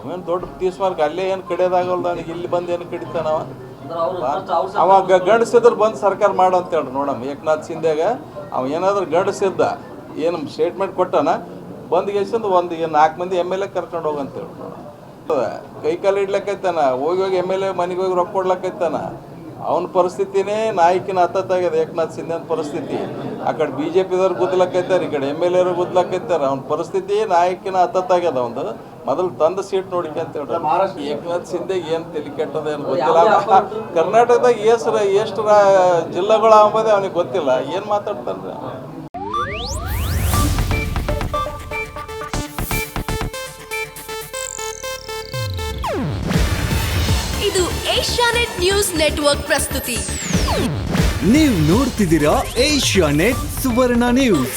ಅವೇನು ದೊಡ್ಡ ತೀಸ್ಮಾರ್ಕ್ ಅಲ್ಲೇ ಏನು ಕಡಿಯೋದಾಗಲ್ದ ಅವನಿಗೆ ಇಲ್ಲಿ ಬಂದು ಏನು ಕಡಿತಾನವ ಅವಾಗ ಗಂಡಸಿದ್ರೆ ಬಂದು ಸರ್ಕಾರ ಮಾಡು ಅಂತೇಳಿ ನೋಡಮ್ಮ. ಏಕನಾಥ್ ಶಿಂದೆಗ ಅವ ಏನಾದ್ರು ಗಂಡಸಿದ್ದ ಏನು ಸ್ಟೇಟ್ಮೆಂಟ್ ಕೊಟ್ಟಾನ ಬಂದು ಗೆಲ್ಸಿಂದು ಒಂದು 4 ಮಂದಿ MLA ಕರ್ಕೊಂಡು ಹೋಗಂತೇಳಿ ಕೈ ಕಾಲು ಇಡ್ಲಕ್ಕೈತಾನ. ಹೋಗಿ MLA ಮನೆಗೆ ಹೋಗಿ ರೊಕ್ಕ ಕೊಡ್ಲಕ್ಕೈತಾನ. ಅವನ ಪರಿಸ್ಥಿತಿನೇ ನಾಯಕಿನ ಹತ್ತತ್ತಾಗ್ಯದ ಏಕನಾಥ್ ಶಿಂದೆ ಪರಿಸ್ಥಿತಿ. ಆ ಕಡೆ BJPದವ್ರು ಗುದ್ದಲಕ್ಕೈತಾರೆ, ಈ ಕಡೆ MLA ಗುದ್ದಲಕ್ಕೈತಾರೆ. ಅವನ ಪರಿಸ್ಥಿತಿ ನಾಯಕಿನ ಹತ್ತತ್ತಾಗ್ಯದ. ಒಂದು ಮೊದಲು ತಂದ ಸೀಟ್ ನೋಡಿಕೆ ಅಂತ ಹೇಳಿ ಏಕನಾಥ್ ಶಿಂದೆಗೆ ಏನು ತಲೆ ಕೆಟ್ಟದ ಏನು ಗೊತ್ತಿಲ್ಲ. ಕರ್ನಾಟಕದಾಗ ಎಷ್ಟು ಜಿಲ್ಲೆಗಳು ಅಂಬೋದೇ ಅವನಿಗೆ ಗೊತ್ತಿಲ್ಲ. ಏನು ಮಾತಾಡ್ತಾನೆ. ಇದು ಏಷ್ಯಾನೆಟ್ ನ್ಯೂಸ್ ನೆಟ್ವರ್ಕ್ ಪ್ರಸ್ತುತಿ. ನೀವು ನೋಡ್ತಿದ್ದೀರಾ ಏಷ್ಯಾನೆಟ್ ಸುವರ್ಣ ನ್ಯೂಸ್.